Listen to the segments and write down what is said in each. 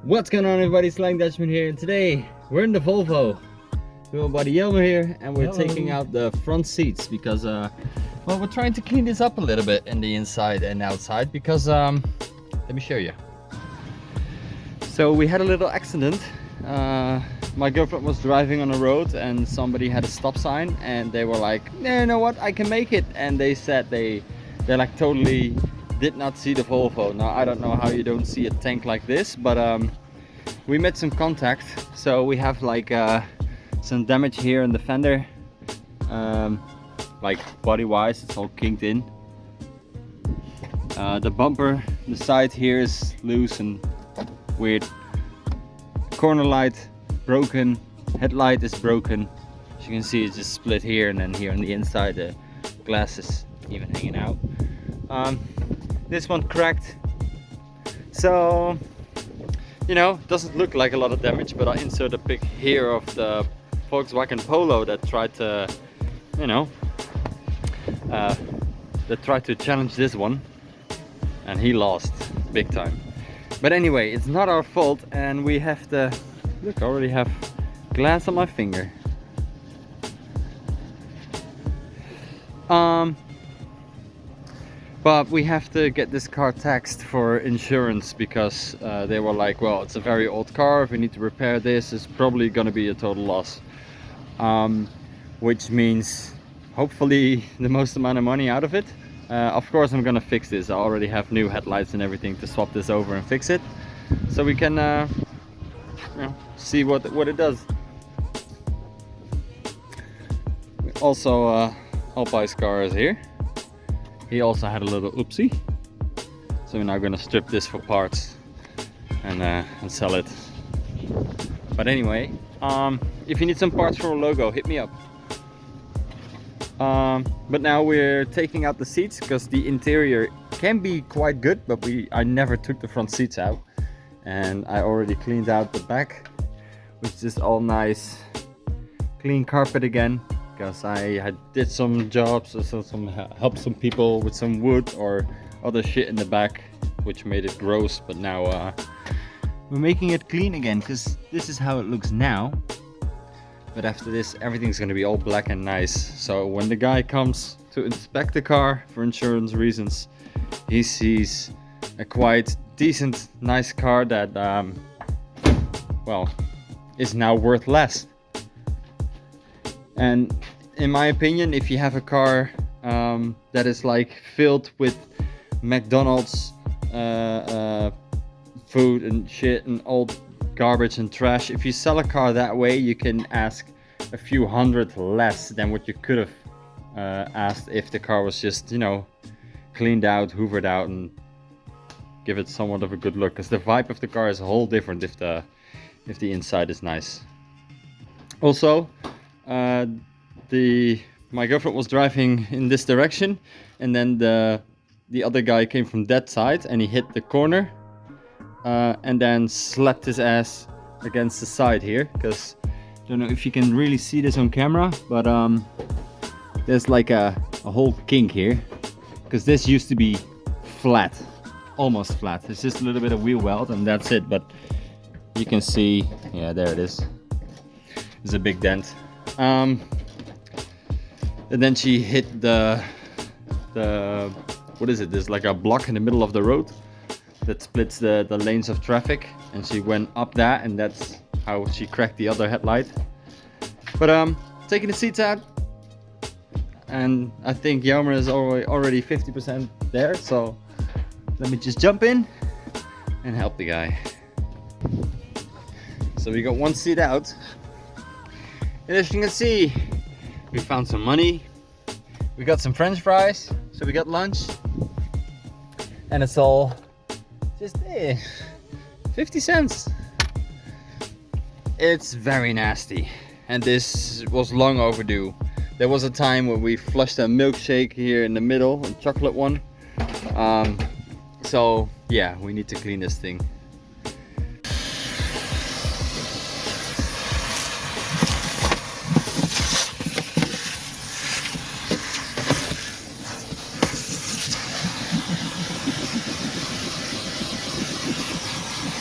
What's going on, everybody? Slang Dutchman here, and today we're in the Volvo with my buddy Jelmer here, and we're taking out the front seats because well, we're trying to clean this up a little bit in the inside and outside because let me show you. So we had a little accident. My girlfriend was driving on the road and somebody had a stop sign and they were like, "No, you know what, I can make it," and they said they like totally did not see the Volvo. Now I don't know how you don't see a tank like this, but we made some contact. So we have like some damage here in the fender, like body wise it's all kinked in. The bumper, the side here is loose and weird. Corner light broken, headlight is broken. As you can see, it's just split here, and then here on the inside the glass is even hanging out. This one cracked, so you know, doesn't look like a lot of damage, but I insert a pic here of the Volkswagen Polo that tried to, you know, that tried to challenge this one, and he lost big time. But anyway, it's not our fault, and we have to look. I already have glass on my finger. But we have to get this car taxed for insurance because they were like, well, it's a very old car, if we need to repair this, it's probably gonna be a total loss. Which means hopefully the most amount of money out of it. Of course I'm gonna fix this. I already have new headlights and everything to swap this over and fix it, so we can you know, see what it does. Also, Alpi's car is here. He also had a little oopsie, so we're now gonna strip this for parts and sell it. But anyway, if you need some parts for a logo, hit me up. But now we're taking out the seats because the interior can be quite good, but I never took the front seats out, and I already cleaned out the back, which is all nice clean carpet again, because I did some jobs, so helped some people with some wood or other shit in the back, which made it gross. But now we're making it clean again, because this is how it looks now. But after this, everything's gonna be all black and nice. So when the guy comes to inspect the car for insurance reasons, he sees a quite decent, nice car that, well, is now worth less. And in my opinion, if you have a car that is like filled with McDonald's food and shit and old garbage and trash, if you sell a car that way, you can ask a few hundred less than what you could have asked if the car was just, you know, cleaned out, hoovered out, and give it somewhat of a good look, because the vibe of the car is a whole different if the inside is nice. Also, my girlfriend was driving in this direction, and then the other guy came from that side and he hit the corner and then slapped his ass against the side here, because I don't know if you can really see this on camera, but there's like a whole kink here, because this used to be flat, almost flat. It's just a little bit of wheel weld and that's it, but you can see, yeah, there it is. There's a big dent. And then she hit the what is it? There's like a block in the middle of the road that splits the lanes of traffic, and she went up that, and that's how she cracked the other headlight. But taking the seats out, and I think Jelmer is already 50% there, so let me just jump in and help the guy. So we got one seat out, and as you can see, we found some money, we got some French fries, so we got lunch, and it's all just 50 cents. It's very nasty, and this was long overdue. There was a time when we flushed a milkshake here in the middle, a chocolate one. So yeah, we need to clean this thing.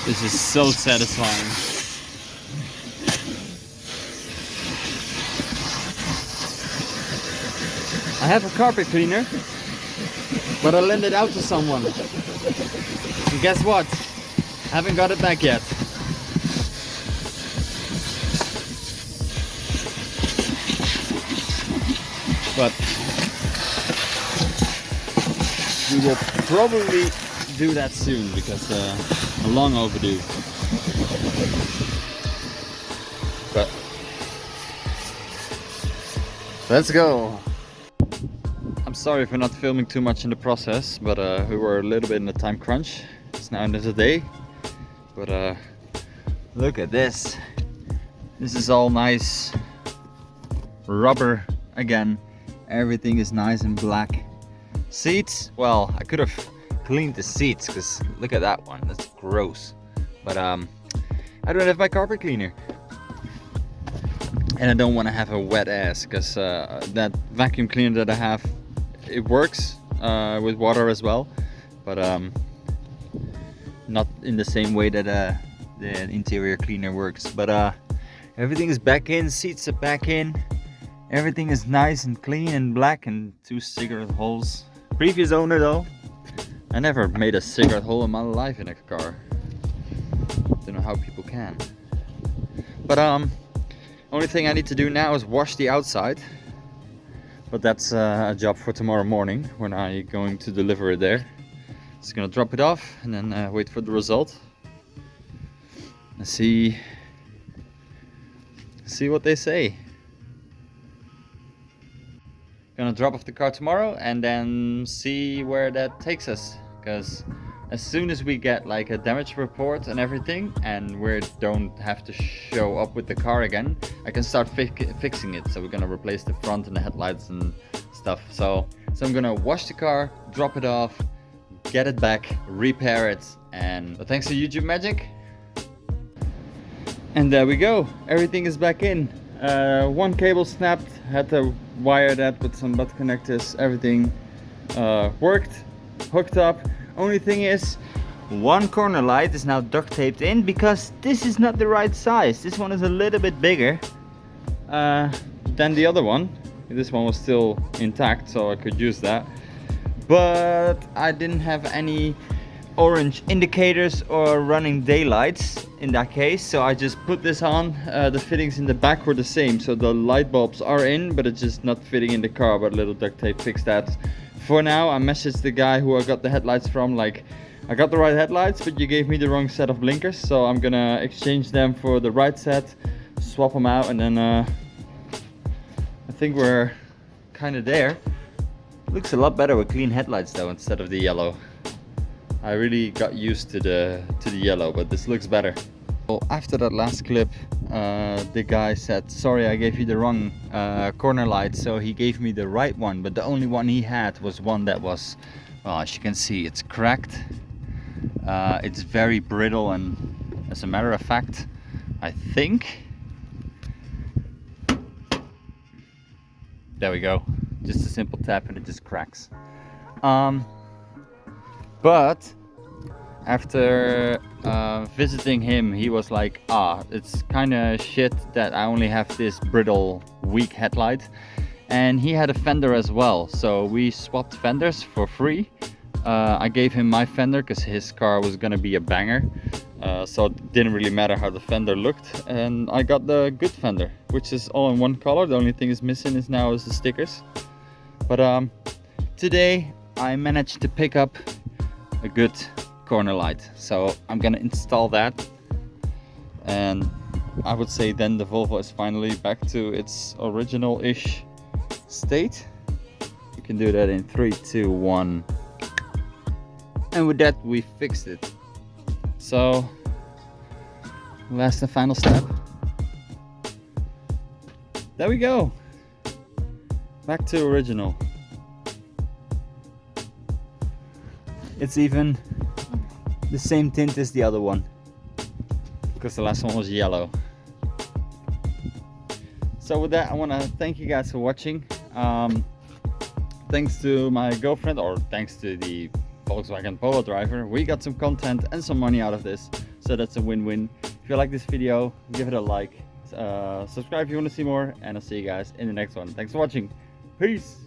This is so satisfying. I have a carpet cleaner, but I lent it out to someone. And guess what? I haven't got it back yet. But we will probably do that soon because long overdue. But let's go. I'm sorry for not filming too much in the process, but we were a little bit in a time crunch. It's now end of the day, but look at this. This is all nice rubber again. Everything is nice and black. Seats, well, I could have cleaned the seats because look at that one, that's gross. But I don't have my carpet cleaner, and I don't want to have a wet ass because that vacuum cleaner that I have, it works with water as well, but not in the same way that the interior cleaner works. But everything is back in, seats are back in, everything is nice and clean and black, and 2 cigarette holes. Previous owner though, I never made a cigarette hole in my life in a car. Don't know how people can. But only thing I need to do now is wash the outside. But that's a job for tomorrow morning when I'm going to deliver it there. Just gonna drop it off and then wait for the result. And see what they say. Gonna drop off the car tomorrow and then see where that takes us. Because as soon as we get like a damage report and everything, and we don't have to show up with the car again, I can start fixing it. So we're gonna replace the front and the headlights and stuff. So I'm gonna wash the car, drop it off, get it back, repair it, and thanks to YouTube Magic. And there we go, everything is back in. One cable snapped, had to wire that with some butt connectors. Everything worked, hooked up. Only thing is, one corner light is now duct taped in because this is not the right size. This one is a little bit bigger than the other one. This one was still intact, so I could use that. But I didn't have any orange indicators or running daylights in that case, so I just put this on. The fittings in the back were the same, so the light bulbs are in, but it's just not fitting in the car. But a little duct tape fixed that. For now, I messaged the guy who I got the headlights from, like, I got the right headlights, but you gave me the wrong set of blinkers, so I'm gonna exchange them for the right set, swap them out, and then I think we're kind of there. Looks a lot better with clean headlights though, instead of the yellow. I really got used to the yellow, but this looks better. Well, after that last clip, the guy said, sorry, I gave you the wrong corner light, so he gave me the right one, but the only one he had was one that was, well, as you can see, it's cracked. It's very brittle, and as a matter of fact, I think, there we go, just a simple tap and it just cracks. But after visiting him, he was like, it's kind of shit that I only have this brittle, weak headlight. And he had a fender as well, so we swapped fenders for free. I gave him my fender because his car was gonna be a banger, so it didn't really matter how the fender looked, and I got the good fender, which is all in one color. The only thing is missing is the stickers. But today I managed to pick up a good corner light, so I'm gonna install that, and I would say then the Volvo is finally back to its original-ish state. You can do that in 3, 2, 1, and with that we fixed it. So last and final step, there we go, back to original. It's even the same tint as the other one, because the last one was yellow. So with that, I want to thank you guys for watching. Thanks to my girlfriend, or thanks to the Volkswagen Polo driver, we got some content and some money out of this. so that's a win-win. If you like this video, give it a like, subscribe if you want to see more, and I'll see you guys in the next one. Thanks for watching. Peace.